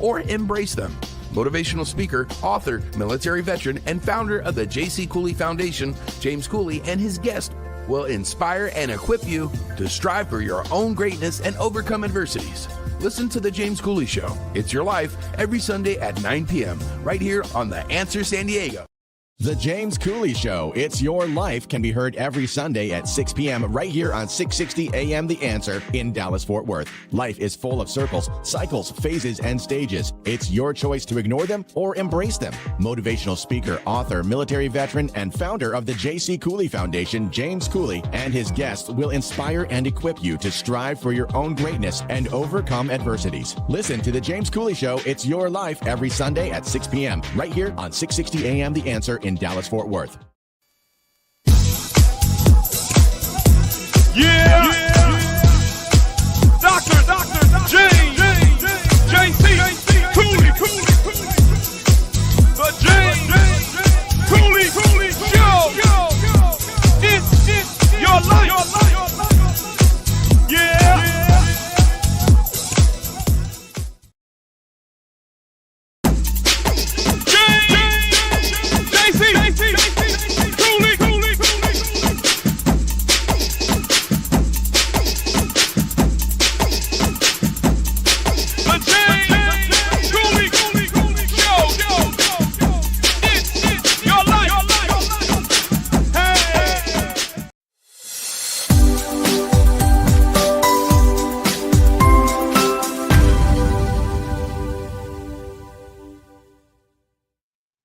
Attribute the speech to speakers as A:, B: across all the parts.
A: or embrace them. Motivational speaker, author, military veteran, and founder of the J.C. Cooley Foundation, James Cooley and his guest will inspire and equip you to strive for your own greatness and overcome adversities. Listen to The James Cooley Show. It's your life every Sunday at 9 p.m. right here on The Answer San Diego.
B: The James Cooley Show, It's Your Life, can be heard every Sunday at 6 p.m. right here on 660 AM The Answer in Dallas-Fort Worth. Life is full of circles, cycles, phases, and stages. It's your choice to ignore them or embrace them. Motivational speaker, author, military veteran, and founder of the J.C. Cooley Foundation, James Cooley, and his guests will inspire and equip you to strive for your own greatness and overcome adversities. Listen to The James Cooley Show, It's Your Life, every Sunday at 6 p.m. right here on 660 AM The Answer in Dallas-Fort Worth.
C: Yeah. Dr. James J.C. Cooley. The James Cooley Show. It's your life. Yeah.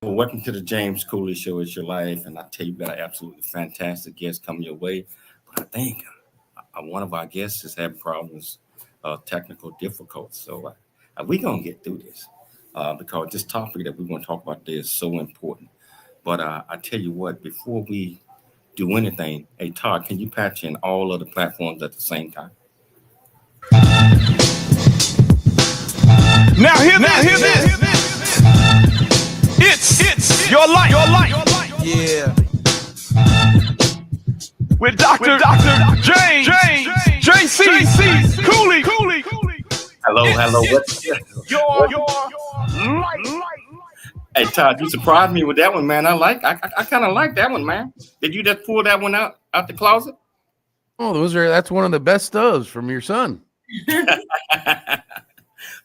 D: Welcome to the James Cooley Show. It's your life, and I tell you, we got an absolutely fantastic guest coming your way. But I think one of our guests is having problems, technical difficulties. So we're gonna get through this because this topic that we're gonna talk about today is so important. But I tell you what, before we do anything, hey Todd, can you patch in all of the platforms at the same time?
C: Now hear this. It's your life.
A: Yeah.
C: With Dr. James J.C. Cooley.
D: Hello.
C: Your life.
D: Hey Todd, you surprised me with that one, man. I kind of like that one, man. Did you just pull that one out the closet?
A: Oh, that's one of the best stubs from your son.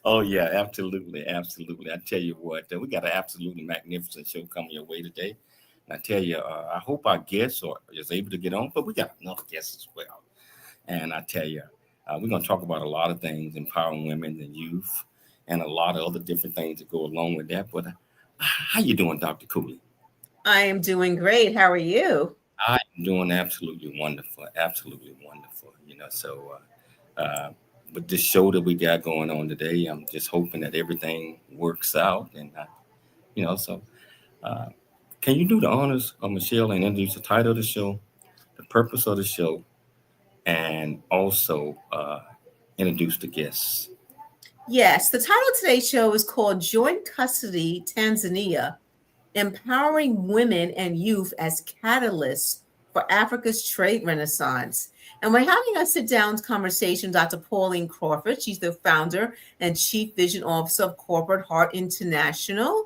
D: Oh yeah, absolutely. I tell you what, we got an absolutely magnificent show coming your way today. And I tell you, I hope our guests is able to get on, but we got another guest as well. And I tell you, we're going to talk about a lot of things, empowering women and youth, and a lot of other different things that go along with that. But how you doing, Dr. Cooley?
E: I am doing great. How are you?
D: I'm doing absolutely wonderful. With this show that we got going on today, I'm just hoping that everything works out. And, can you do the honors of Michelle and introduce the title of the show, the purpose of the show, and also introduce the guests?
E: Yes, the title of today's show is called Joint Custody Tanzania, Empowering Women and Youth as Catalysts for Africa's Trade Renaissance. And we're having a sit-down conversation with Dr. Pauline Crawford. She's the founder and chief vision officer of Corporate Heart International.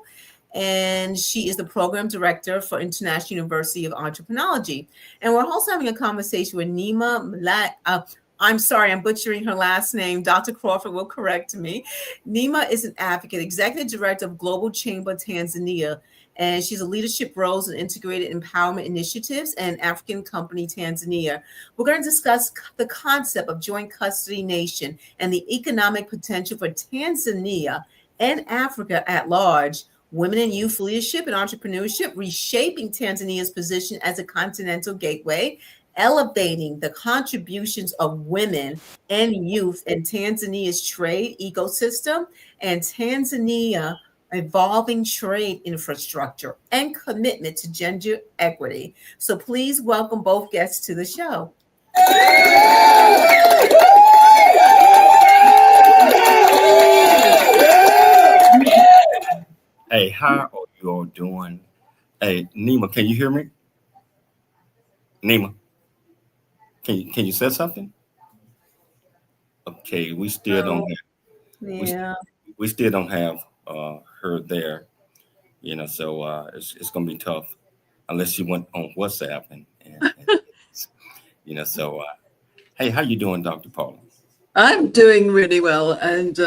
E: And she is the program director for International University of Entreprenology. And we're also having a conversation with Neema Mleli. I'm sorry, I'm butchering her last name. Dr. Crawford will correct me. Neema is an advocate, executive director of Global Chamber Tanzania, and she's a leadership roles in integrated empowerment initiatives and African company Tanzania. We're going to discuss the concept of joint custody nation and the economic potential for Tanzania and Africa at large. Women and youth leadership and entrepreneurship, reshaping Tanzania's position as a continental gateway, elevating the contributions of women and youth in Tanzania's trade ecosystem, and Tanzania evolving trade infrastructure and commitment to gender equity. So please welcome both guests to the show.
D: Hey, how are you all doing? Hey, Nema, can you hear me? Nema, can you say something? Okay, we still don't have.
E: Yeah.
D: we still don't have her there, so it's going to be tough unless she went on WhatsApp so hey, how you doing, Dr. Pauline?
F: I'm doing really well, and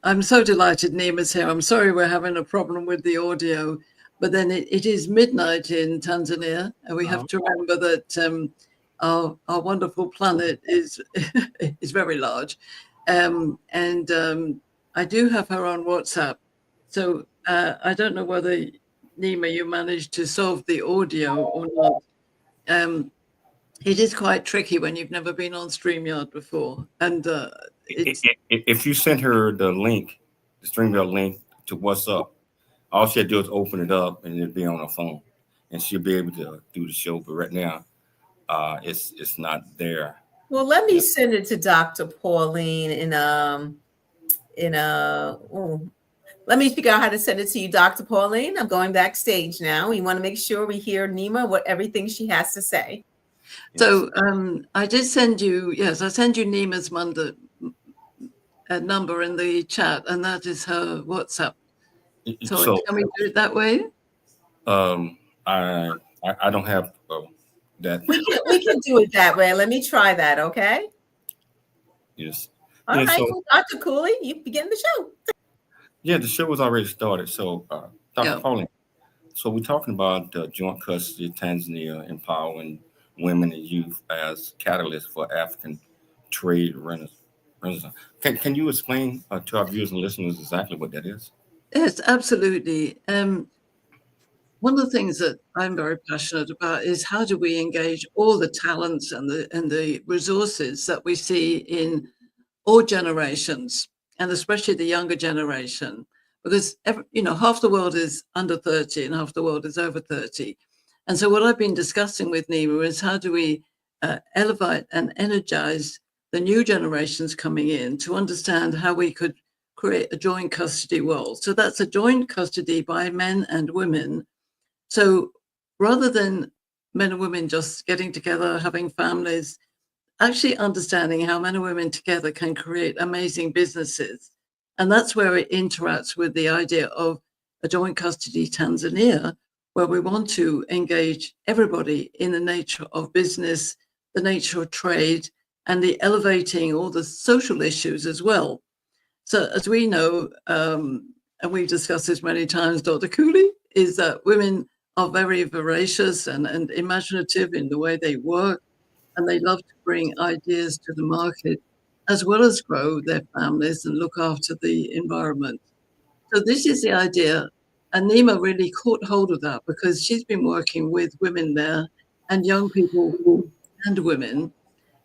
F: I'm so delighted Neema's here. I'm sorry we're having a problem with the audio, but then it is midnight in Tanzania, and we have to remember that our wonderful planet is is very large, and I do have her on WhatsApp, so I don't know whether Neema you managed to solve the audio or not. It is quite tricky when you've never been on StreamYard before. And
D: if you sent her the link, the StreamYard link to WhatsApp, all she had to do is open it up and it'd be on her phone and she'll be able to do the show. But right now, it's not there.
E: Well, let me send it to Dr. Pauline let me figure out how to send it to you, Dr. Pauline. I'm going backstage now. We want to make sure we hear Neema, everything she has to say.
F: So I did send you, I send you Neema's number in the chat, and that is her WhatsApp. So can we do it that way?
D: I don't have that.
E: We can do it that way. Let me try that, okay?
D: Yes.
E: All right, so, Dr. Cooley, you begin the show.
D: Yeah, the show was already started. So, Dr. Pauline, so we're talking about joint custody, Tanzania, empowering women and youth as catalysts for African trade renaissance. Can you explain to our viewers and listeners exactly what that is?
F: Yes, absolutely. One of the things that I'm very passionate about is how do we engage all the talents and the resources that we see in all generations, and especially the younger generation, because half the world is under 30 and half the world is over 30. And so what I've been discussing with Neema is how do we elevate and energize the new generations coming in to understand how we could create a joint custody world. So that's a joint custody by men and women. So rather than men and women just getting together, having families, actually understanding how men and women together can create amazing businesses. And that's where it interacts with the idea of a joint custody Tanzania, where we want to engage everybody in the nature of business, the nature of trade, and the elevating all the social issues as well. So as we know, and we've discussed this many times, Dr. Cooley, is that women are very voracious and imaginative in the way they work, and they love to bring ideas to the market, as well as grow their families and look after the environment. So this is the idea. And Neema really caught hold of that because she's been working with women there and young people and women.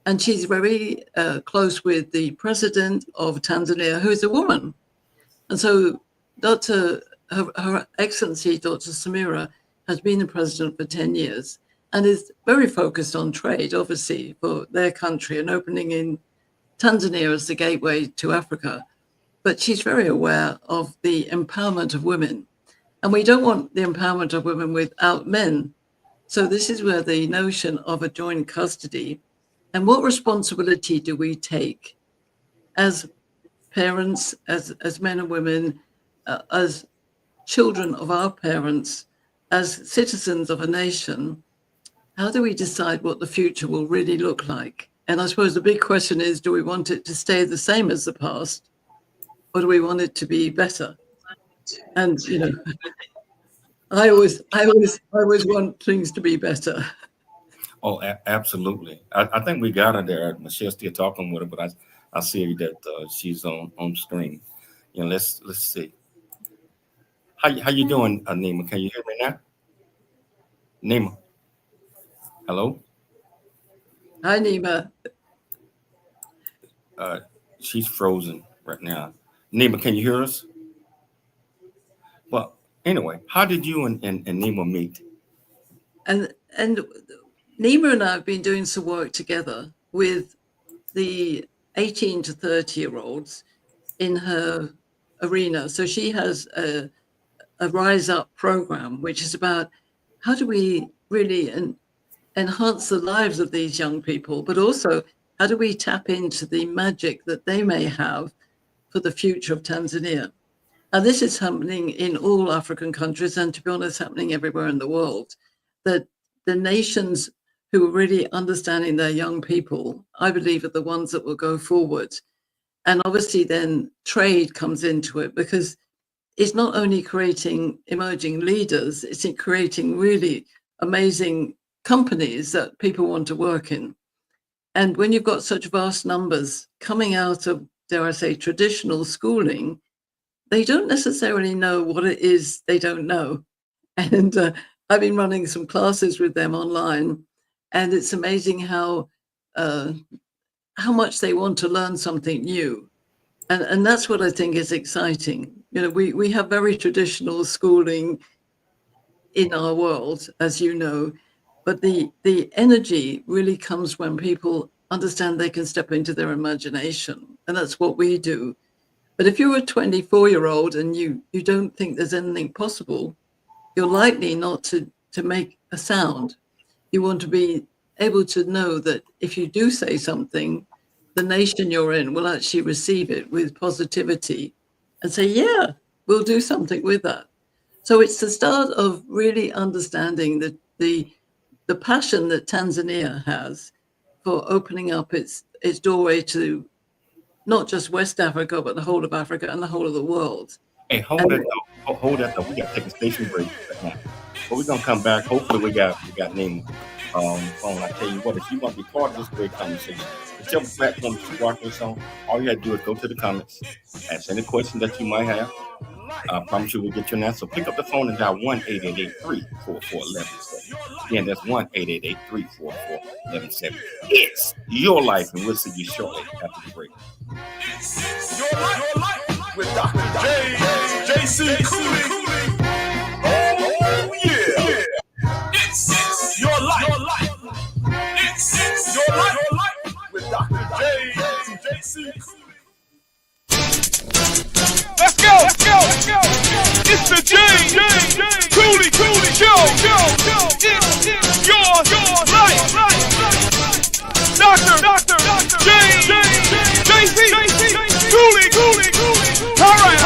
F: And she's very close with the president of Tanzania, who is a woman. And so Her Excellency, Dr. Samira, has been the president for 10 years and is very focused on trade, obviously, for their country and opening in Tanzania as the gateway to Africa. But she's very aware of the empowerment of women. And we don't want the empowerment of women without men. So this is where the notion of a joint custody and what responsibility do we take as parents, as men and women, as children of our parents, as citizens of a nation, how do we decide what the future will really look like? And I suppose the big question is, do we want it to stay the same as the past, or do we want it to be better? And, I always want things to be better.
D: Oh, absolutely. I think we got her there. Michelle's still talking with her, but I see that she's on screen. Let's see. How you doing, Neema? Can you hear me now? Neema. Hello?
F: Hi, Neema.
D: She's frozen right now. Neema, can you hear us? Well, anyway, how did you and Neema meet?
F: And Neema and I have been doing some work together with the 18 to 30-year-olds in her arena. So she has a Rise Up program, which is about how do we really enhance the lives of these young people, but also how do we tap into the magic that they may have for the future of Tanzania. And this is happening in all African countries, and to be honest, happening everywhere in the world, that the nations who are really understanding their young people, I believe, are the ones that will go forward. And obviously then trade comes into it, because it's not only creating emerging leaders, it's in creating really amazing companies that people want to work in. And when you've got such vast numbers coming out of, dare I say, traditional schooling, they don't necessarily know what it is they don't know. And I've been running some classes with them online, and it's amazing how much they want to learn something new. And that's what I think is exciting. You know, we have very traditional schooling in our world, as you know, but the energy really comes when people understand they can step into their imagination. And that's what we do. But if you're a 24-year-old and you don't think there's anything possible, you're likely not to make a sound. You want to be able to know that if you do say something, the nation you're in will actually receive it with positivity and say, yeah, we'll do something with that. So it's the start of really understanding the passion that Tanzania has for opening up its doorway to not just West Africa, but the whole of Africa and the whole of the world.
D: Hey, hold that though. We got to take a station break right now. But we're gonna come back. Hopefully we got Neema on phone. I tell you what, if you want to be part of this great conversation, whichever platform that you watch this on, all you gotta do is go to the comments, ask any question that you might have. I promise you we'll get you an answer. Pick up the phone and dial 1-888-344-1170. Again, that's 1-888-344-1170. It's your life, and we'll see you shortly after the break.
C: Your life with Dr. J.C. Cooley. Oh yeah. It's your life. It's your life with Dr. J.C. Cooley. Let's go. It's the J. Cooley Show. It's your life. Dr. J.C. Cooley. All right.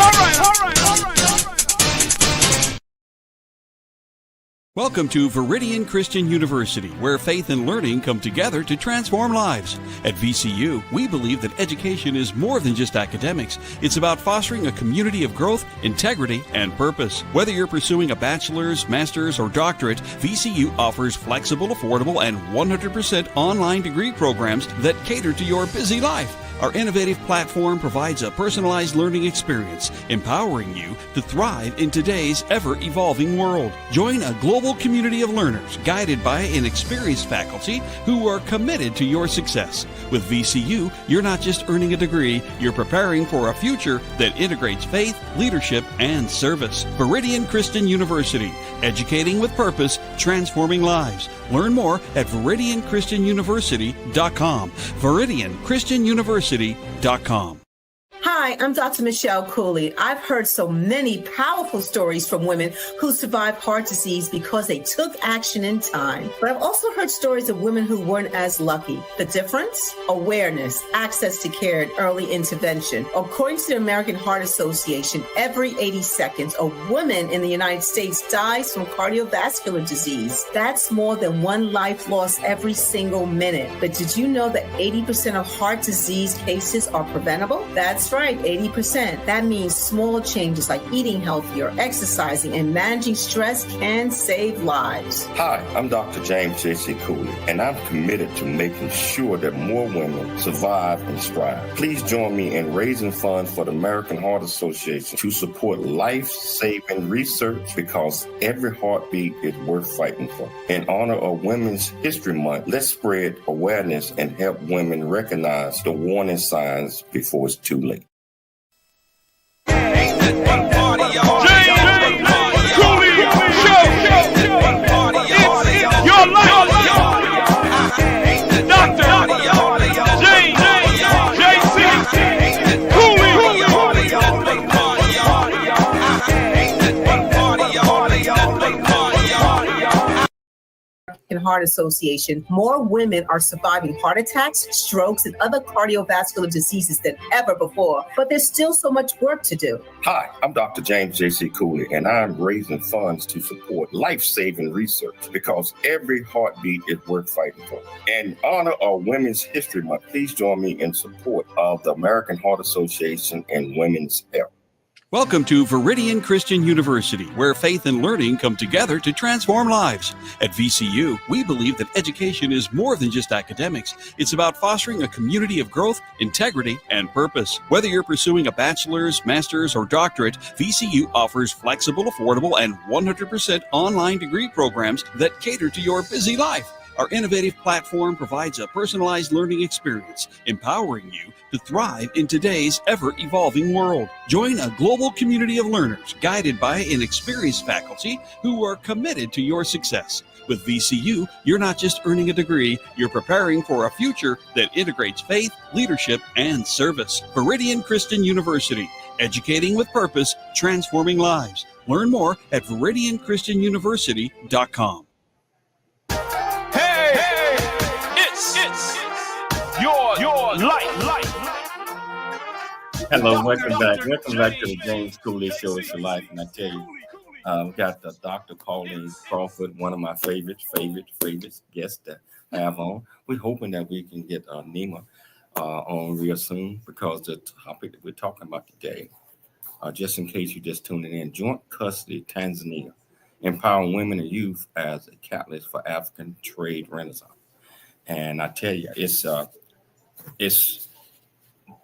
G: Welcome to Viridian Christian University, where faith and learning come together to transform lives. At VCU, we believe that education is more than just academics. It's about fostering a community of growth, integrity, and purpose. Whether you're pursuing a bachelor's, master's, or doctorate, VCU offers flexible, affordable, and 100% online degree programs that cater to your busy life. Our innovative platform provides a personalized learning experience, empowering you to thrive in today's ever-evolving world. Join a global community of learners guided by an experienced faculty who are committed to your success. With VCU, you're not just earning a degree, you're preparing for a future that integrates faith, leadership, and service. Viridian Christian University, educating with purpose, transforming lives. Learn more at ViridianChristianUniversity.com. ViridianChristianUniversity.com.
E: Hi, I'm Dr. Michelle Cooley. I've heard so many powerful stories from women who survived heart disease because they took action in time. But I've also heard stories of women who weren't as lucky. The difference? Awareness, access to care, and early intervention. According to the American Heart Association, every 80 seconds, a woman in the United States dies from cardiovascular disease. That's more than one life lost every single minute. But did you know that 80% of heart disease cases are preventable? That's right, 80%. That means small changes like eating healthier, exercising, and managing stress can save lives.
D: Hi, I'm Dr. James J.C. Cooley, and I'm committed to making sure that more women survive and strive. Please join me in raising funds for the American Heart Association to support life-saving research, because every heartbeat is worth fighting for. In honor of Women's History Month, let's spread awareness and help women recognize the warning signs before it's too late.
E: Heart Association, more women are surviving heart attacks, strokes, and other cardiovascular diseases than ever before. But there's still so much work to do.
D: Hi, I'm Dr. James J.C. Cooley, and I'm raising funds to support life-saving research because every heartbeat is worth fighting for. In honor of Women's History Month, please join me in support of the American Heart Association and Women's Health.
G: Welcome to Viridian Christian University, where faith and learning come together to transform lives. At VCU, we believe that education is more than just academics. It's about fostering a community of growth, integrity, and purpose. Whether you're pursuing a bachelor's, master's, or doctorate, VCU offers flexible, affordable, and 100% online degree programs that cater to your busy life. Our innovative platform provides a personalized learning experience, empowering you to thrive in today's ever-evolving world. Join a global community of learners guided by an experienced faculty who are committed to your success. With VCU, you're not just earning a degree, you're preparing for a future that integrates faith, leadership, and service. Viridian Christian University, educating with purpose, transforming lives. Learn more at ViridianChristianUniversity.com.
C: Your life.
D: Hello, welcome back. Welcome back to the James Cooley Show. It's your life, and I tell you, we got the Dr. Pauline Crawford, one of my favorite guests to have on. We're hoping that we can get Nema on real soon because the topic that we're talking about today, just in case you're just tuning in, joint custody Tanzania, empowering women and youth as a catalyst for African trade renaissance. And I tell you, it's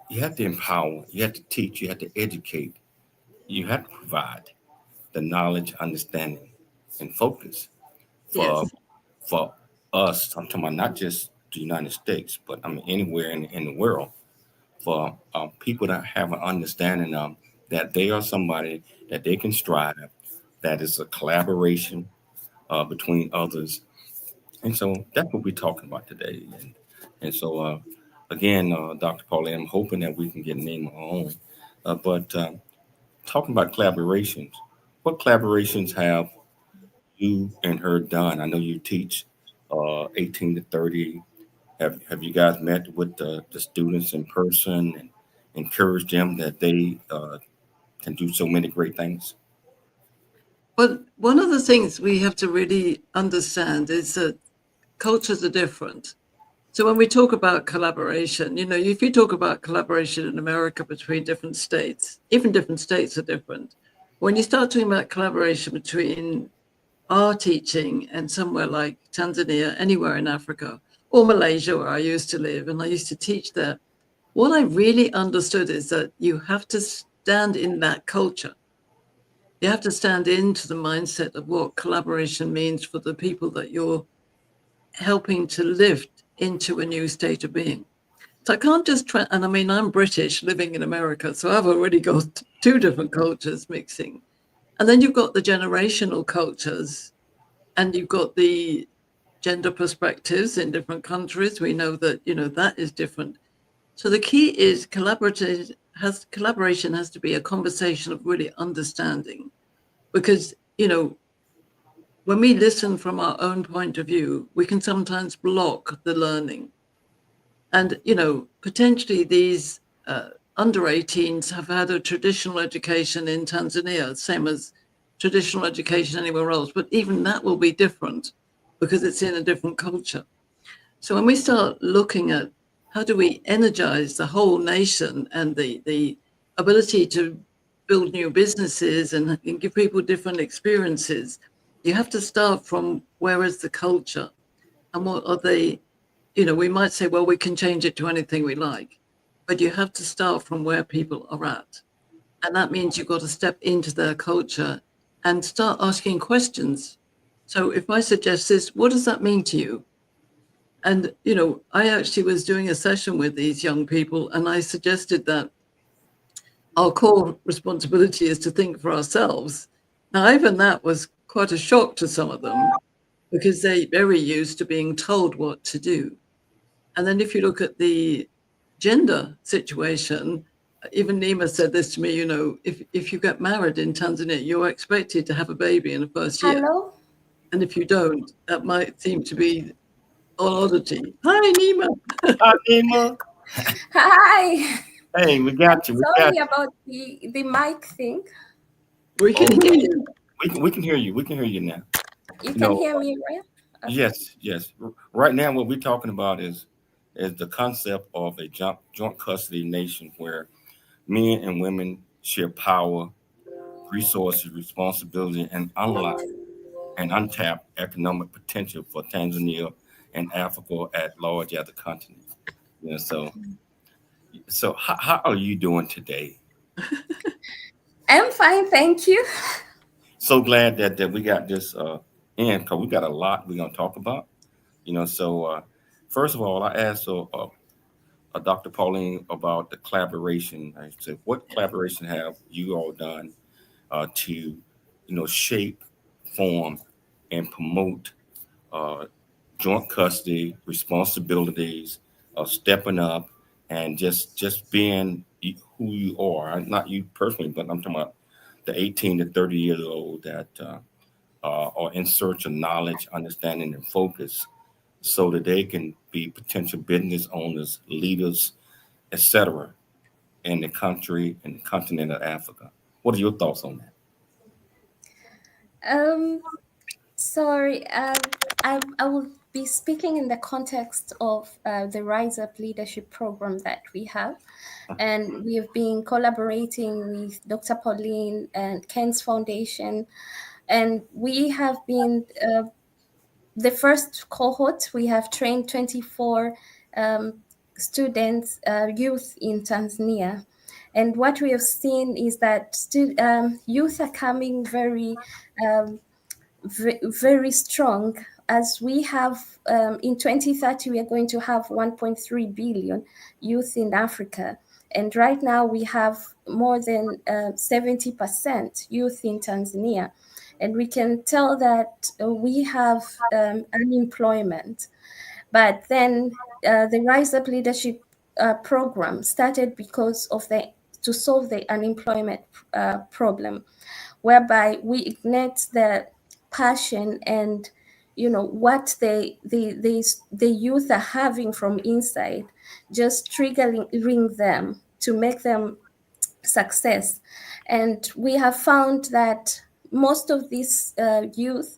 D: you have to empower, you have to teach, you have to educate, you have to provide the knowledge, understanding, and focus for us. I'm talking about not just the United States, but I mean anywhere in the world, for people that have an understanding of that they are somebody that they can strive, that is a collaboration between others. And so that's what we're talking about today. And so, again, Dr. Pauline, I'm hoping that we can get Nema on. But talking about collaborations, what collaborations have you and her done? I know you teach 18 to 30. Have you guys met with the students in person and encouraged them that they can do so many great things?
F: Well, one of the things we have to really understand is that cultures are different. So when we talk about collaboration, if you talk about collaboration in America between different states, even different states are different. When you start talking about collaboration between our teaching and somewhere like Tanzania, anywhere in Africa, or Malaysia, where I used to live, and I used to teach there, what I really understood is that you have to stand in that culture. You have to stand into the mindset of what collaboration means for the people that you're helping to lift into a new state of being. So I can't just try, and I mean, I'm British living in America, so I've already got two different cultures mixing. And then you've got the generational cultures, and you've got the gender perspectives in different countries. We know that, that is different. So the key is collaboration has to be a conversation of really understanding, because, when we listen from our own point of view, we can sometimes block the learning. And, potentially these under 18s have had a traditional education in Tanzania, same as traditional education anywhere else. But even that will be different because it's in a different culture. So when we start looking at how do we energize the whole nation and the ability to build new businesses and give people different experiences, you have to start from where is the culture and what are they, we might say, well, we can change it to anything we like, but you have to start from where people are at. And that means you've got to step into their culture and start asking questions. So if I suggest this, what does that mean to you? And, I actually was doing a session with these young people, and I suggested that our core responsibility is to think for ourselves. Now, even that was quite a shock to some of them because they're very used to being told what to do. And then if you look at the gender situation, even Neema said this to me, if you get married in Tanzania, you're expected to have a baby in the first year.
H: Hello?
F: And if you don't, that might seem to be an oddity. Hi, Neema.
D: Hi, Neema.
H: Hi.
D: Hey, we got you. We got
H: Sorry
D: you.
H: about the mic thing.
F: We can hear you.
D: We can hear you. We can hear you now.
H: You
D: You
H: can
D: know,
H: hear me, right? Okay.
D: yes. Right now, what we're talking about is the concept of a joint custody nation where men and women share power, resources, responsibility, and unlock and untapped economic potential for Tanzania and Africa at large as a continent. You know, so how are you doing today?
H: I'm fine, thank you.
D: So glad that we got this in because we got a lot we're gonna talk about. First of all, I asked Dr. Pauline about the collaboration. I said, what collaboration have you all done to, shape, form, and promote uh, joint custody responsibilities, stepping up, and just being who you are. Not you personally, but I'm talking about the 18 to 30 years old that are in search of knowledge, understanding, and focus, so that they can be potential business owners, leaders, etc., in the country and the continent of Africa. What are your thoughts on that?
H: Um, Sorry, I will be speaking in the context of the Rise Up Leadership Program that we have. And we have been collaborating with Dr. Pauline and Ken's Foundation. And we have been the first cohort, we have trained 24 students, youth in Tanzania. And what we have seen is that youth are coming very strong, as we have in 2030 we are going to have 1.3 billion youth in Africa, and right now we have more than 70% youth in Tanzania, and we can tell that we have unemployment. But then the Rise Up Leadership program started because of to solve the unemployment problem, whereby we ignite the passion and what the youth are having from inside, just triggering them to make them success. And we have found that most of these youth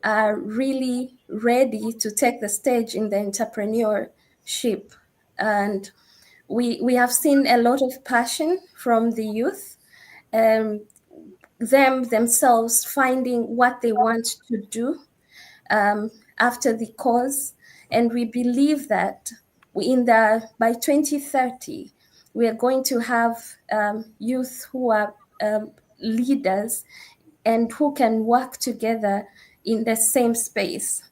H: are really ready to take the stage in the entrepreneurship. And we have seen a lot of passion from the youth, themselves finding what they want to do after the course. And we believe that by 2030, we are going to have youth who are leaders and who can work together in the same space.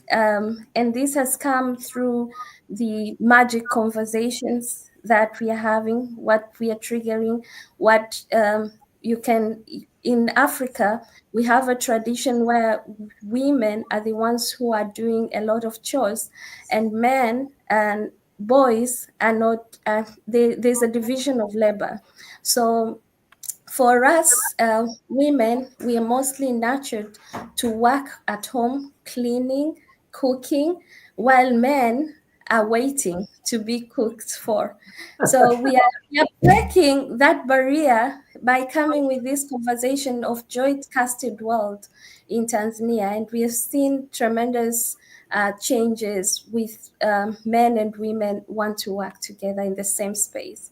H: And this has come through the magic conversations that we are having, what we are triggering, what you can. In Africa, we have a tradition where women are the ones who are doing a lot of chores, and men and boys are not. There's a division of labor. So for us women, we are mostly nurtured to work at home, cleaning, cooking, while men are waiting to be cooked for. So we are breaking that barrier by coming with this conversation of joint casted world in Tanzania. And we have seen tremendous changes with men and women want to work together in the same space.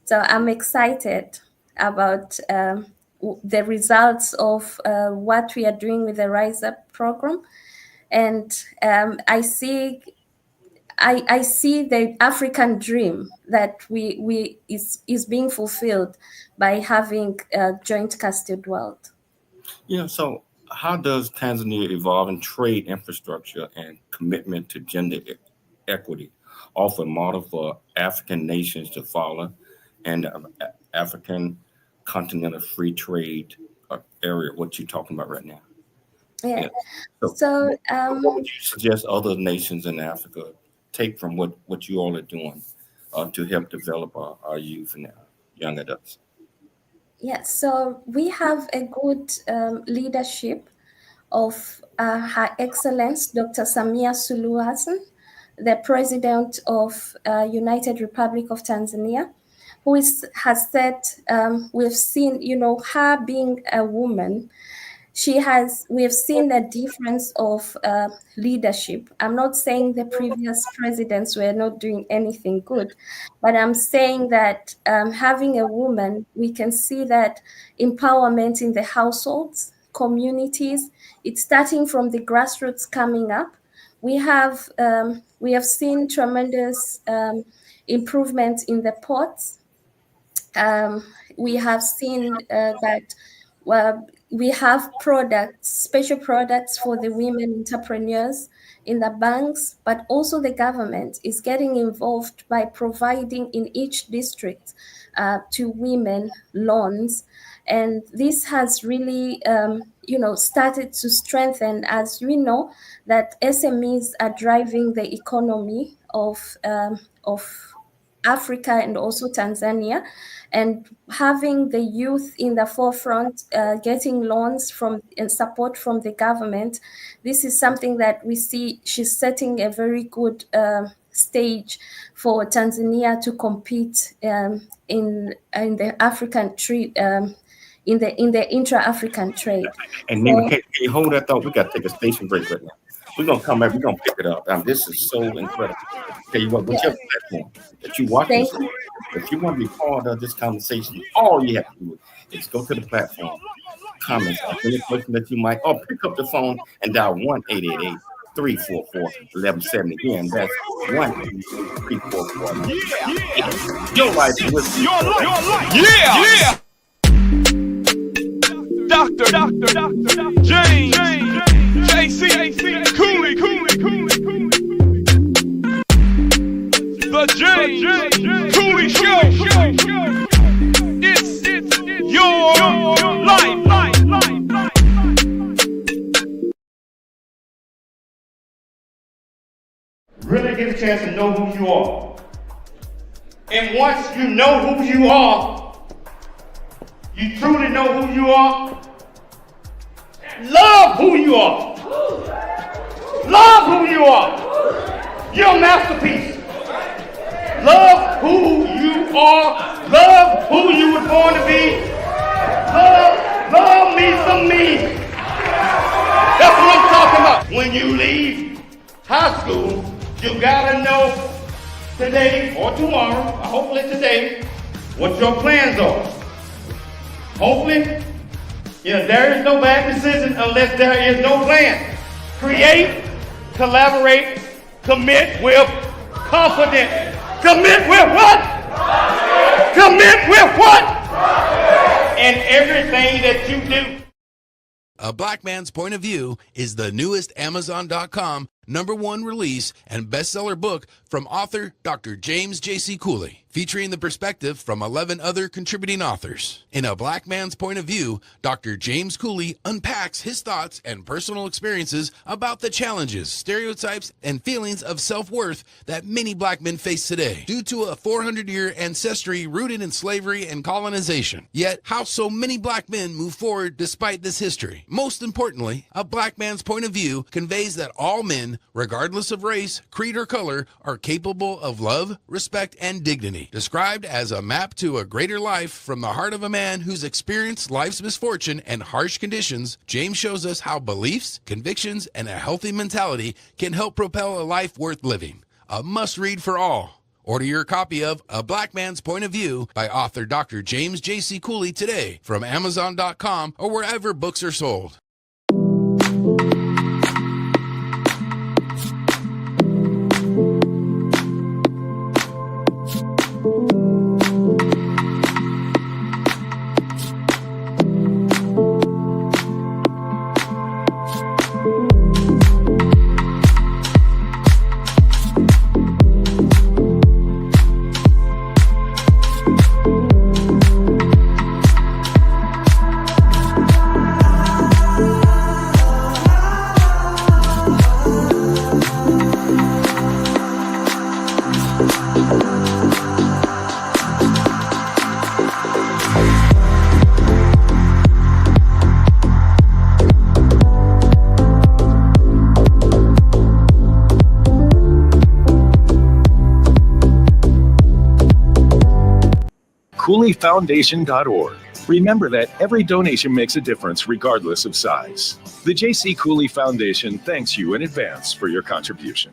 H: So I'm excited about the results of what we are doing with the Rise Up program. And I see the African dream that is being fulfilled by having a joint casted world.
D: So how does Tanzania evolve in trade infrastructure and commitment to gender equity offer a model for African nations to follow, and African continental free trade area, what you're talking about right now?
H: Yeah.
D: So
H: So
D: what would you suggest other nations in Africa take from what you all are doing to help develop our youth and young adults?
H: yeah, so we have a good leadership of Her Excellence Dr. Samia Suluhu Hassan, the President of United Republic of Tanzania, who has said, we've seen, her being a woman, we have seen a difference of leadership. I'm not saying the previous presidents were not doing anything good, but I'm saying that having a woman, we can see that empowerment in the households, communities, it's starting from the grassroots coming up. We have seen tremendous improvements in the ports. We have seen that we have products, special products for the women entrepreneurs in the banks, but also the government is getting involved by providing in each district to women loans. And this has really, started to strengthen, as we know, that SMEs are driving the economy of Africa and also Tanzania, and having the youth in the forefront, getting loans and support from the government. This is something that we see she's setting a very good stage for Tanzania to compete in the African trade, in the intra-African trade.
D: And Nema, can you hold that thought? We got to take a station break right now. We're going to come back. We're going to pick it up. This is so incredible. Tell you what, whichever platform that you watch this, if you want to be part of this conversation, all you have to do is go to the platform, comments, any question that you might, or pick up the phone and dial 1-888-344-1170. Again, that's 1-888-344-1170. Your life with
C: Your life. Yeah. Dr. James, JC, Cooley. The James Cooley Show. It's your life.
I: Really get a chance to know who you are. And once you know who you are, you truly know who you are, love who you are. Love who you are. You're a masterpiece. Love who you are. Love who you were born to be. Love me some me. That's what I'm talking about. When you leave high school, you gotta know today or tomorrow, or hopefully today, what your plans are. Hopefully, there is no bad decision unless there is no plan. Create, collaborate, commit with confidence. Commit with what? Commit with what? And everything that you do.
A: A Black Man's Point of View is the newest Amazon.com #1 release and bestseller book from author Dr. James J.C. Cooley, featuring the perspective from 11 other contributing authors. In A Black Man's Point of View, Dr. James Cooley unpacks his thoughts and personal experiences about the challenges, stereotypes, and feelings of self-worth that many black men face today due to a 400-year ancestry rooted in slavery and colonization. Yet, how so many black men move forward despite this history. Most importantly, A Black Man's Point of View conveys that all men, regardless of race, creed, or color, are capable of love, respect, and dignity. Described as a map to a greater life from the heart of a man who's experienced life's misfortune and harsh conditions, James shows us how beliefs, convictions, and a healthy mentality can help propel a life worth living. A must-read for all. Order your copy of A Black Man's Point of View by author Dr. James J.C. Cooley today from Amazon.com or wherever books are sold.
J: jccooleyfoundation.org. Remember that every donation makes a difference regardless of size. The J.C. Cooley Foundation thanks you in advance for your contribution.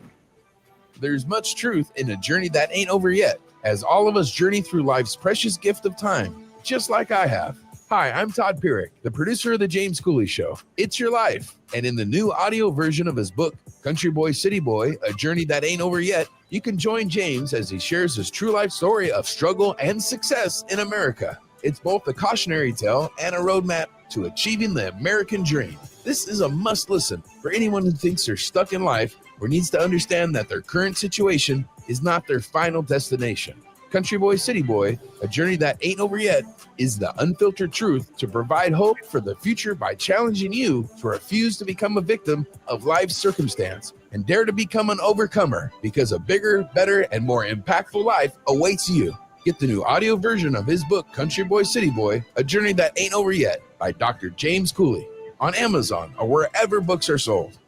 A: There's much truth in a journey that ain't over yet, as all of us journey through life's precious gift of time, just like I have. Hi, I'm Todd Pierick, the producer of The James Cooley Show. It's your life. And in the new audio version of his book, Country Boy, City Boy, A Journey That Ain't Over Yet, you can join James as he shares his true life story of struggle and success in America. It's both a cautionary tale and a roadmap to achieving the American dream. This is a must listen for anyone who thinks they're stuck in life or needs to understand that their current situation is not their final destination. Country Boy, City Boy, A Journey That Ain't Over Yet is the unfiltered truth to provide hope for the future by challenging you to refuse to become a victim of life's circumstance and dare to become an overcomer, because a bigger, better, and more impactful life awaits you. Get the new audio version of his book, Country Boy, City Boy, A Journey That Ain't Over Yet by Dr. James Cooley on Amazon or wherever books are sold.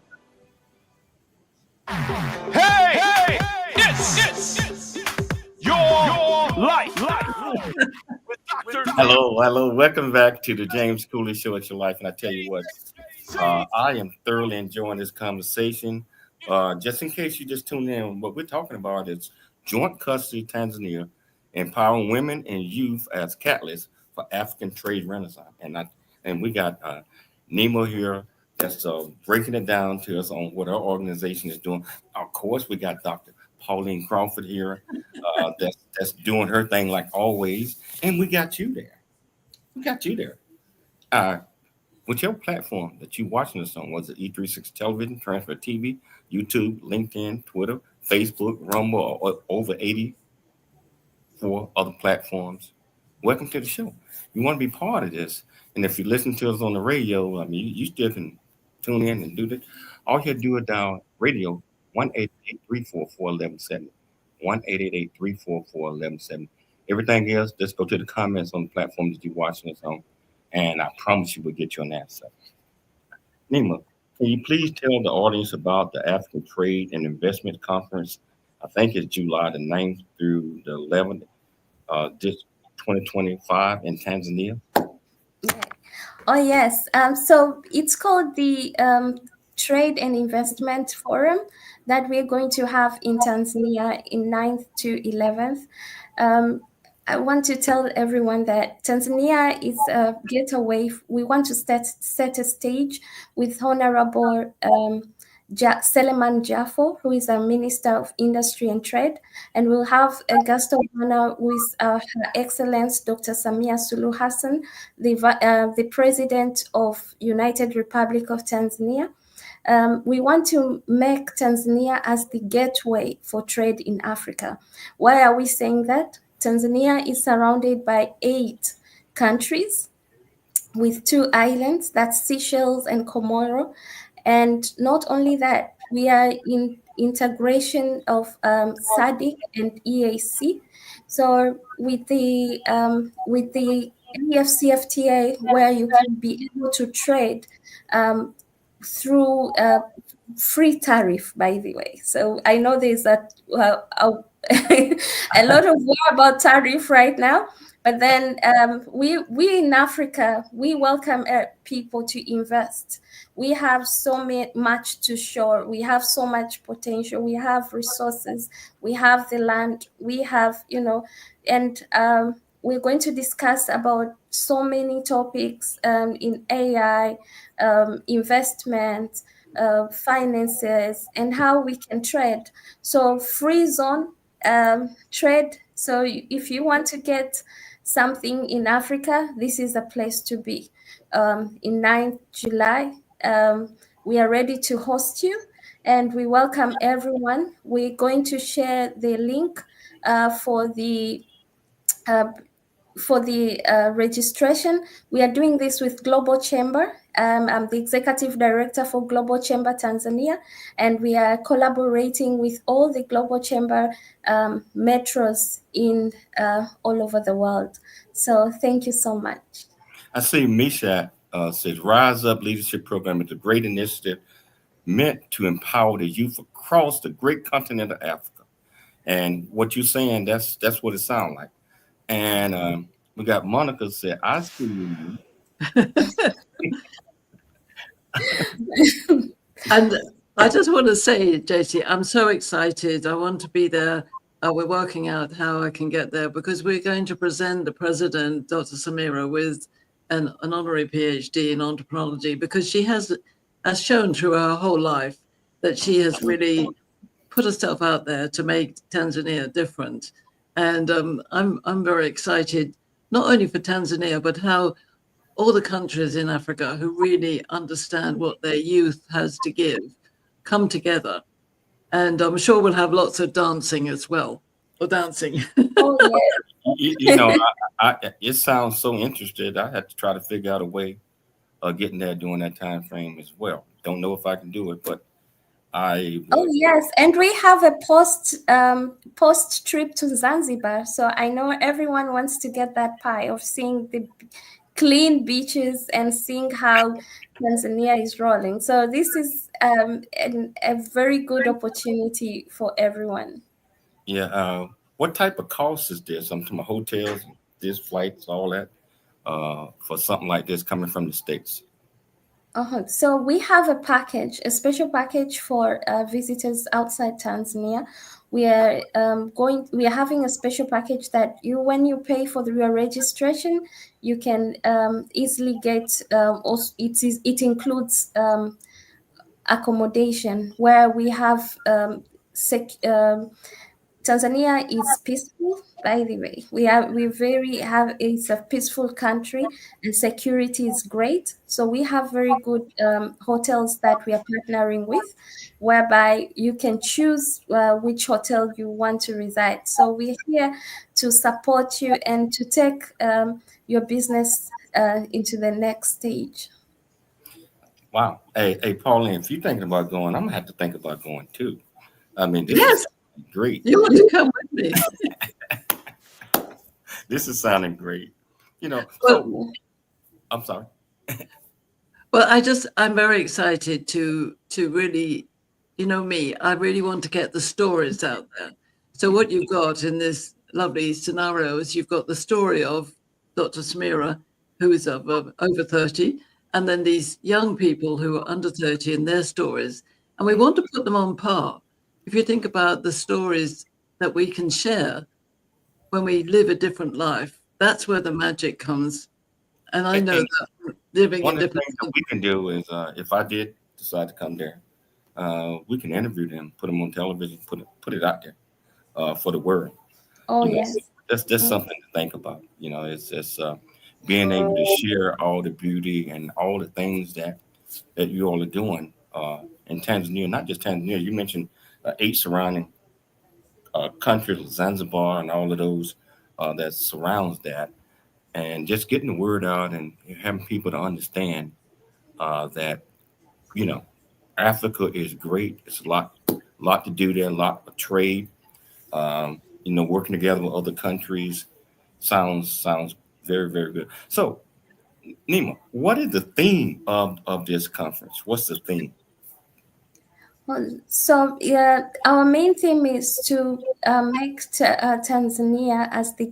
C: Hey, yes, your life. With Dr.
D: Hello. Welcome back to the James Cooley Show. It's your life. And I tell you what, I am thoroughly enjoying this conversation. Just in case you just tuned in, what we're talking about is joint custody Tanzania, empowering women and youth as catalysts for African trade renaissance. And we got Nema here that's breaking it down to us on what our organization is doing. Of course, we got Dr. Pauline Crawford here that's doing her thing like always. And we got you there. Whichever platform that you're watching us on, was it E36 Television, Transfer TV, YouTube, LinkedIn, Twitter, Facebook, Rumble, or over 84 other platforms. Welcome to the show. You want to be part of this. And if you listen to us on the radio, I mean, you still can tune in and do this. All you have to do is dial radio 1-888-344-1170. 1-888-344-1170. Everything else, just go to the comments on the platform that you're watching us on, and I promise you we'll get you an answer. Neema, can you please tell the audience about the African Trade and Investment Conference? I think it's July the 9th through the 11th, this 2025 in Tanzania.
H: Oh, yes. So it's called the Trade and Investment Forum that we're going to have in Tanzania in 9th to 11th. I want to tell everyone that Tanzania is a getaway. We want to set a stage with Honorable Seleman Jafo, who is our Minister of Industry and Trade, and we'll have a guest of honor with Her Excellence Dr. Samia Suluhu Hassan, the President of United Republic of Tanzania. We want to make Tanzania as the gateway for trade in Africa. Why are we saying that? Tanzania is surrounded by 8 countries with 2 islands, that's Seychelles and Comoro. And not only that, we are in integration of SADC and EAC. So with the AFCFTA, where you can be able to trade through free tariff, by the way. So I know there's a lot of war about tariff right now, but then we in Africa, we welcome people to invest. We have so much to show. We have so much potential. We have resources. We have the land. We have, and we're going to discuss about so many topics in AI, investment, finances, and how we can trade. So free zone trade. So if you want to get something in Africa, this is a place to be. In 9th July, we are ready to host you, and we welcome everyone. We're going to share the link for the registration. We are doing this with Global Chamber. I'm the Executive Director for Global Chamber Tanzania, and we are collaborating with all the Global Chamber metros in all over the world. So thank you so much.
D: I see Misha says, Rise Up Leadership Program is a great initiative meant to empower the youth across the great continent of Africa. And what you're saying, that's what it sounds like. And We got Monica said, I see you.
F: And I just want to say, JC, I'm so excited. I want to be there. We're working out how I can get there because we're going to present the president, Dr. Samira, with an honorary PhD in entreprenology because she has shown through her whole life that she has really put herself out there to make Tanzania different. And I'm very excited, not only for Tanzania, but how all the countries in Africa who really understand what their youth has to give come together. And I'm sure we'll have lots of dancing as well, or dancing.
H: Oh,
D: You know, it sounds so interested. I had to try to figure out a way of getting there during that time frame as well. Don't know if I can do it, but I would.
H: Oh yes, and we have a post trip to Zanzibar. So I know everyone wants to get that pie of seeing the clean beaches and seeing how Tanzania is rolling. So this is a very good opportunity for everyone.
D: Yeah. What type of cost is this? I'm talking about hotels, this flights, all that, for something like this coming from the States.
H: So we have a package, a special package for visitors outside Tanzania. We are we are having a special package that when you pay for your registration, you can easily get. Also, it includes accommodation where we have Tanzania is peaceful, by the way. It's a peaceful country and security is great. So we have very good hotels that we are partnering with, whereby you can choose which hotel you want to reside. So we're here to support you and to take your business into the next stage.
D: Wow. Hey, Pauline, if you're thinking about going, I'm gonna have to think about going too. I mean, this
F: Yes.
D: is great.
F: You want to come with me?
D: This is sounding great. You know,
F: Well,
D: I'm sorry.
F: Well, I'm very excited to really, you know me, I really want to get the stories out there. So what you've got in this lovely scenario is you've got the story of Dr. Samira, who is over 30, and then these young people who are under 30 and their stories. And we want to put them on par. If you think about the stories that we can share when we live a different life, that's where the magic comes. And I know that living
D: One
F: in
D: of the
F: different
D: things that we can do is, if I did decide to come there, we can interview them, put them on television, put it out there for the world.
H: Oh,
D: You know,
H: yes.
D: that's just something to think about. You know, it's being able to share all the beauty and all the things that you all are doing in Tanzania, not just Tanzania. You mentioned 8 surrounding countries, Zanzibar, and all of those that surrounds that, and just getting the word out and having people to understand that you know Africa is great. It's a lot to do there, a lot of trade. You know, working together with other countries sounds very, very good. So, Nema, what is the theme of this conference? What's the theme?
H: So our main theme is to make Tanzania as the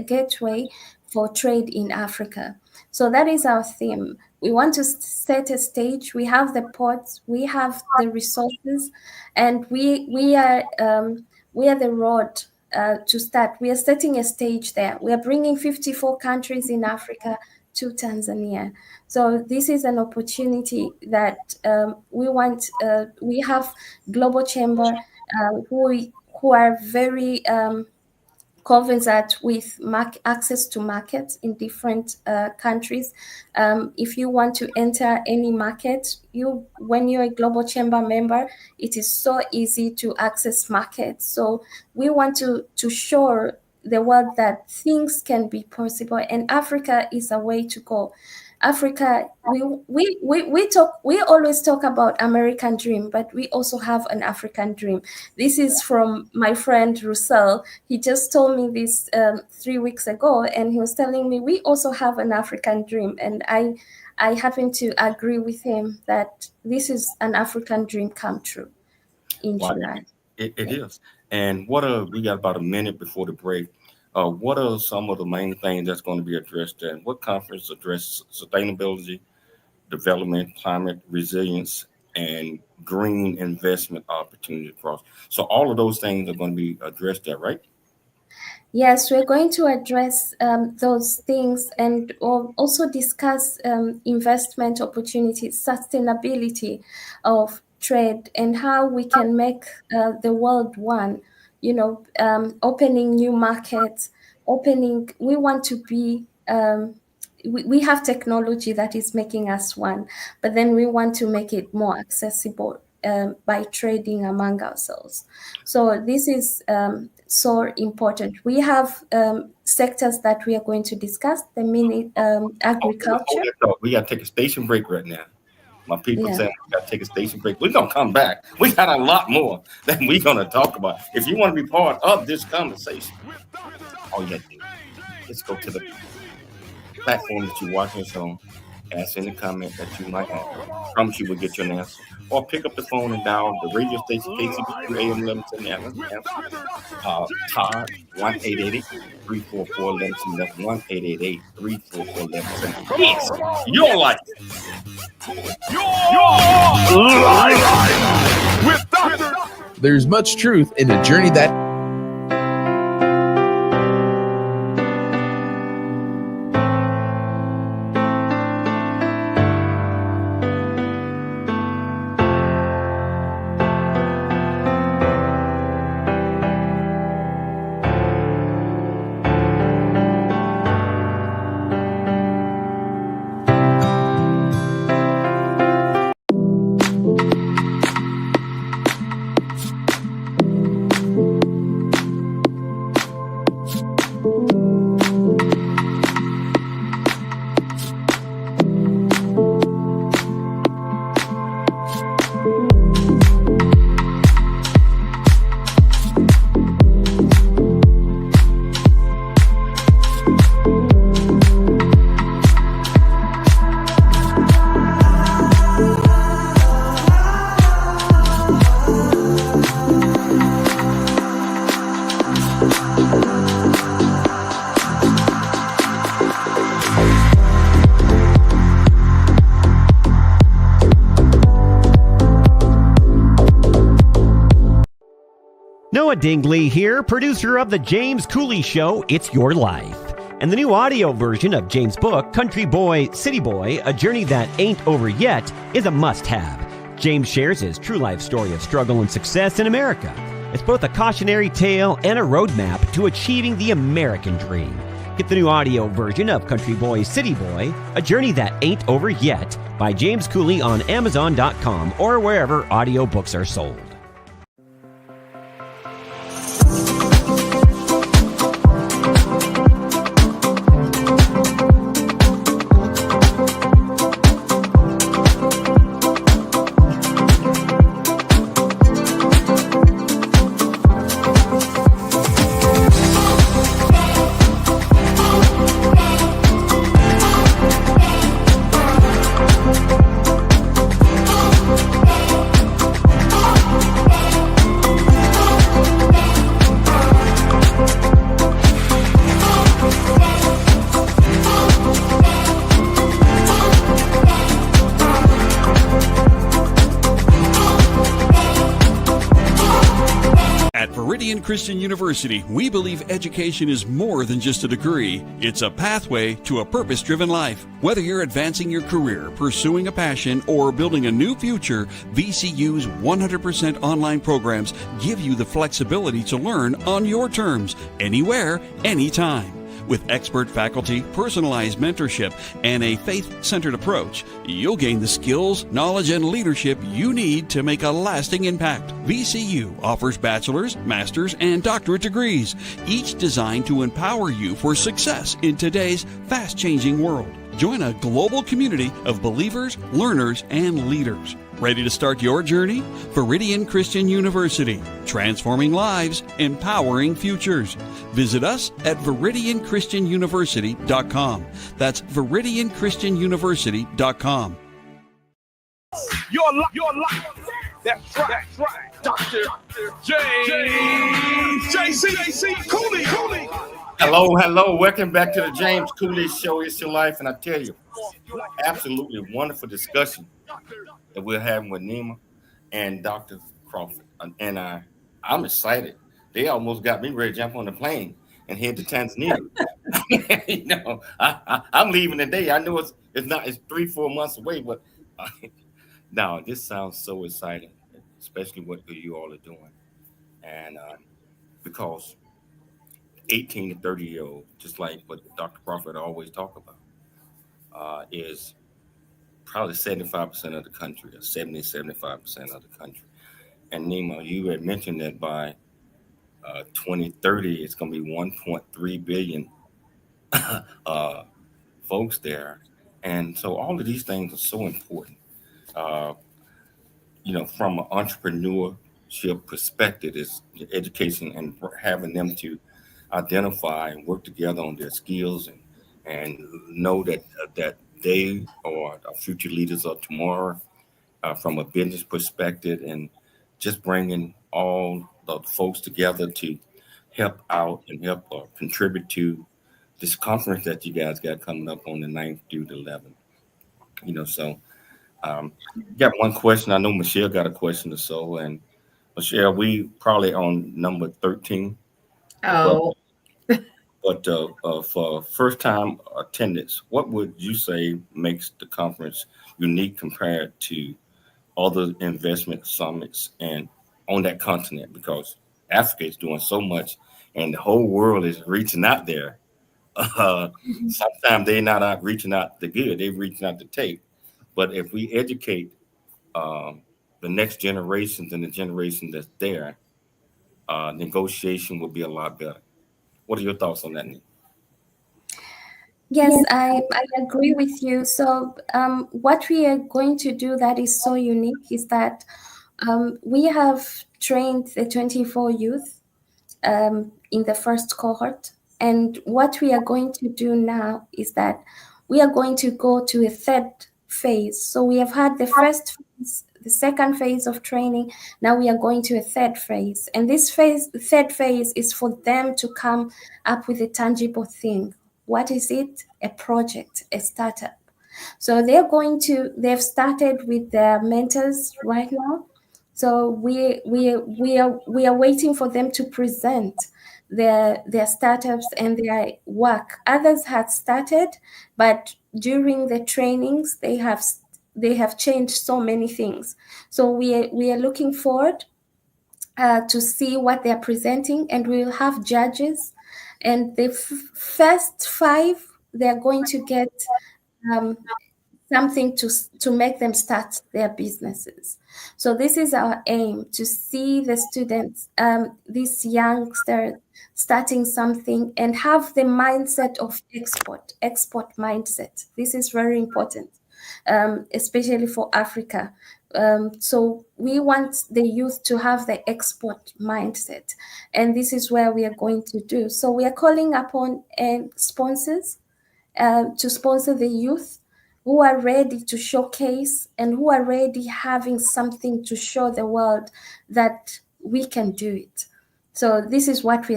H: gateway for trade in Africa. So that is our theme. We want to set a stage. We have the ports, we have the resources, and we are the road to start. We are setting a stage there. We are bringing 54 countries in Africa to Tanzania. So this is an opportunity that we want. We have Global Chamber who are very conversant with access to markets in different countries. If you want to enter any market, when you're a Global Chamber member, it is so easy to access markets. So we want to show the world that things can be possible, and Africa is a way to go. Africa, we always talk about American dream, but we also have an African dream. This is from my friend Russell. He just told me this 3 weeks ago, and he was telling me we also have an African dream, and I happen to agree with him that this is an African dream come true in July.
D: It is. And we got about a minute before the break. What are some of the main things that's going to be addressed there? And what conference address sustainability, development, climate resilience, and green investment opportunities across? So all of those things are going to be addressed there, right?
H: Yes, we're going to address those things and also discuss investment opportunities, sustainability of trade, and how we can make the world one. Opening new markets, we want to be. We have technology that is making us one, but then we want to make it more accessible by trading among ourselves. So this is so important. We have sectors that we are going to discuss. Agriculture.
D: We got to take a station break right now. My people
H: Yeah.
D: saying we got to take a station break. We're going to come back. We got a lot more that we're going to talk about. If you want to be part of this conversation, all you got to do is go to the platform that you're watching us on, ask any comment that you might have. I promise you will get your answer. Or pick up the phone and dial the radio station KCBQ AM 1110. Todd 1-888-344-1110. That's 1-888-344-1110. Yes, your life.
C: Your life with Dr.
A: There's much truth in a journey that
K: Noah Dingley here, producer of The James Cooley Show, It's Your Life. And the new audio version of James' book, Country Boy, City Boy, A Journey That Ain't Over Yet, is a must-have. James shares his true life story of struggle and success in America. It's both a cautionary tale and a roadmap to achieving the American dream. Get the new audio version of Country Boy, City Boy, A Journey That Ain't Over Yet by James Cooley on Amazon.com or wherever audiobooks are sold.
G: Christian University, we believe education is more than just a degree. It's a pathway to a purpose-driven life. Whether you're advancing your career, pursuing a passion, or building a new future, VCU's 100% online programs give you the flexibility to learn on your terms, anywhere, anytime. With expert faculty, personalized mentorship, and a faith-centered approach, you'll gain the skills, knowledge, and leadership you need to make a lasting impact. VCU offers bachelor's, master's, and doctorate degrees, each designed to empower you for success in today's fast-changing world. Join a global community of believers, learners, and leaders. Ready to start your journey? Viridian Christian University, transforming lives, empowering futures. Visit us at ViridianChristianUniversity.com. That's ViridianChristianUniversity.com.
C: Your life. That's right. Dr. James Cooley.
D: Hello. Welcome back to the James Cooley Show. It's your life, and I tell you, absolutely wonderful discussion that we're having with Neema and Dr. Crawford. And I'm excited. They almost got me ready to jump on the plane and head to Tanzania. I'm leaving today. I know it's 3-4 months away, but no, this sounds so exciting, especially what you all are doing, and because 18 to 30-year-old, just like what Dr. Crawford always talk about, is probably 75% of the country, or 75% of the country. And Nema, you had mentioned that by 2030, it's going to be 1.3 billion folks there. And so all of these things are so important. From an entrepreneurship perspective, is education and having them to identify and work together on their skills and know that they are future leaders of tomorrow, from a business perspective, and just bringing all the folks together to help out and help contribute to this conference that you guys got coming up on the 9th through the 11th. So got one question. I know Michelle got a question or so, and Michelle, we probably on number 13.
E: Oh,
D: But for first time attendance, what would you say makes the conference unique compared to other investment summits and on that continent? Because Africa is doing so much and the whole world is reaching out there. Sometimes they're not out reaching out the good, they're reaching out to take. But if we educate the next generations and the generation that's there, negotiation will be a lot better. What are your thoughts on that, Nick?
H: Yes, I agree with you. So what we are going to do that is so unique is that we have trained the 24 youth in the first cohort. And what we are going to do now is that we are going to go to a third phase. So we have had the first phase, the second phase of training. Now we are going to a third phase. And this third phase is for them to come up with a tangible thing. What is it? A project, a startup. So they've started with their mentors right now. So we are waiting for them to present their startups and their work. Others had started, but during the trainings they have changed so many things. So we are looking forward to see what they are presenting, and we will have judges. And the first 5, they are going to get something to make them start their businesses. So this is our aim, to see the students, these youngsters, starting something and have the mindset of export mindset. This is very important, especially for Africa. So we want the youth to have the export mindset, and this is where we are going to do. So we are calling upon sponsors to sponsor the youth who are ready to showcase and who are ready having something to show the world that we can do it. So this is what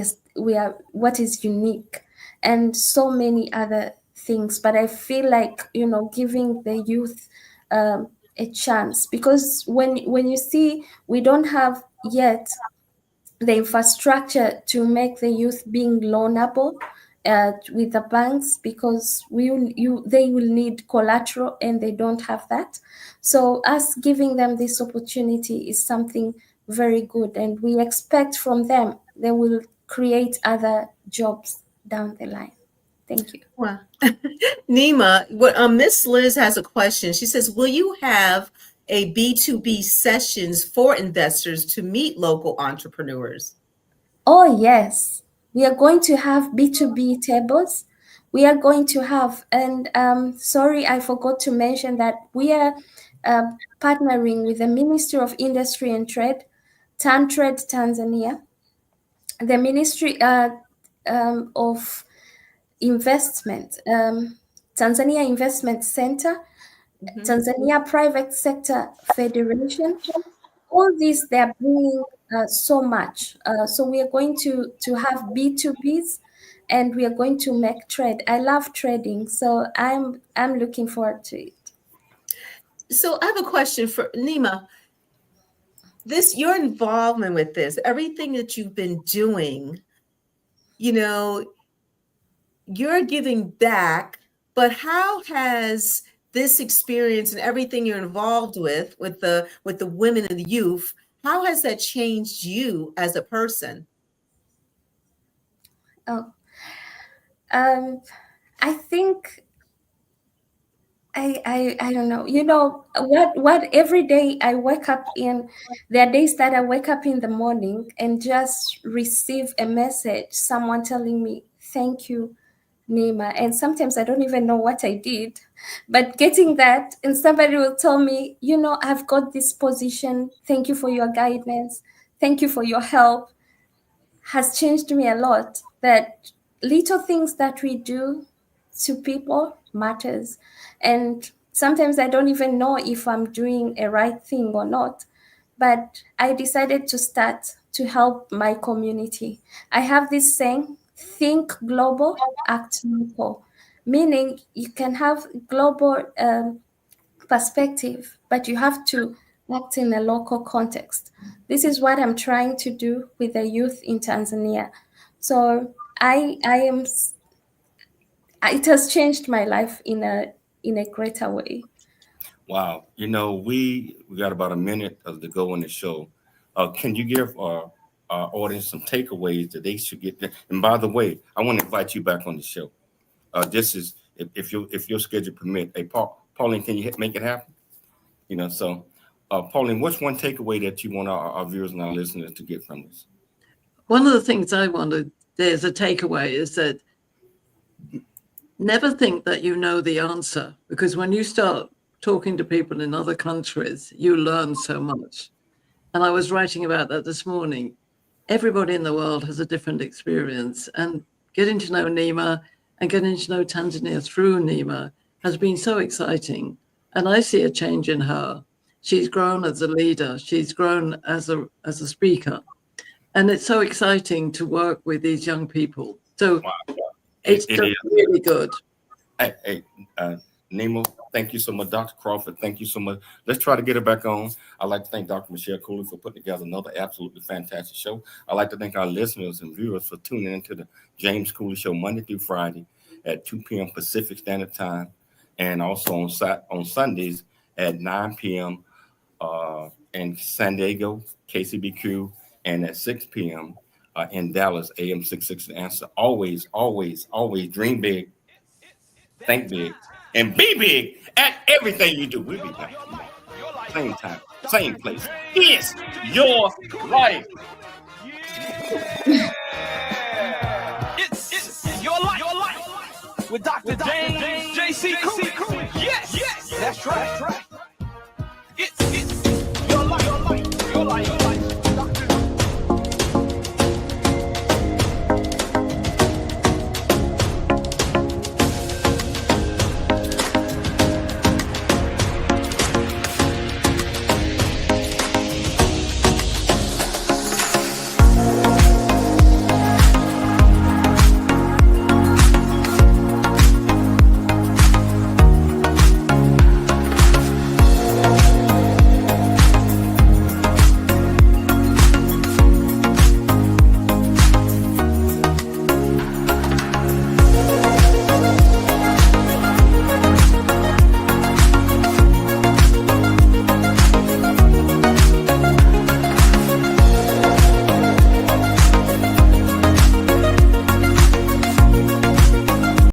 H: what is unique, and so many other things. But I feel like, giving the youth a chance, because when you see, we don't have yet the infrastructure to make the youth being loanable with the banks, because they will need collateral and they don't have that. So us giving them this opportunity is something very good, and we expect from them they will create other jobs down the line. Thank you.
E: wow. Neema, Miss Liz has a question. She says, will you have a B2B sessions for investors to meet local entrepreneurs?
H: Oh, yes. We are going to have B2B tables. We are going to have, and sorry, I forgot to mention that we are partnering with the Ministry of Industry and Trade, TanTrade Tanzania, the Ministry of Investment, Tanzania Investment Center, Tanzania Private Sector Federation. All these, they are bringing so much. So we are going to have B2Bs and we are going to make trade. I love trading, so I'm looking forward to it.
E: So I have a question for Neema. Your involvement with this, everything that you've been doing, you're giving back, but how has this experience and everything you're involved with the women and the youth, how has that changed you as a person?
H: I think I don't know. What every day I wake up in, there are days that I wake up in the morning and just receive a message, someone telling me, thank you, Nema. And sometimes I don't even know what I did, but getting that, and somebody will tell me, I've got this position. Thank you for your guidance. Thank you for your help, has changed me a lot. That little things that we do to people matters. And sometimes I don't even know if I'm doing a right thing or not. But I decided to start to help my community. I have this saying, think global, act local. Meaning you can have global perspective, but you have to act in a local context. This is what I'm trying to do with the youth in Tanzania. So it has changed my life in a greater way.
D: Wow. We got about a minute to go in the show. Can you give our audience some takeaways that they should get? And by the way, I want to invite you back on the show. This is, if your schedule permit. Hey, Pauline, can you make it happen? So Pauline, what's one takeaway that you want our viewers and our listeners to get from this?
F: One of the things I wanted, there's a takeaway, is that never think that you know the answer, because when you start talking to people in other countries, you learn so much. And I was writing about that this morning. Everybody in the world has a different experience, and getting to know Neema and getting to know Tanzania through Neema has been so exciting. And I see a change in her. She's grown as a leader. She's grown as a speaker. And it's so exciting to work with these young people. So wow. It's just really good.
D: Hey, Nema, thank you so much. Dr. Crawford, thank you so much. Let's try to get her back on. I'd like to thank Dr. Michelle Cooley for putting together another absolutely fantastic show. I'd like to thank our listeners and viewers for tuning into the James Cooley Show Monday through Friday at 2 p.m. Pacific Standard Time, and also on Sundays at 9 p.m. In San Diego, KCBQ, and at 6 p.m. In Dallas, AM 660 The Answer. Always, always, always dream big, think big, and be big at everything you do. We'll be back tomorrow. Same time, same place. It's your life.
C: It's your life with Dr. James J.C. Cooley. Yes, that's right.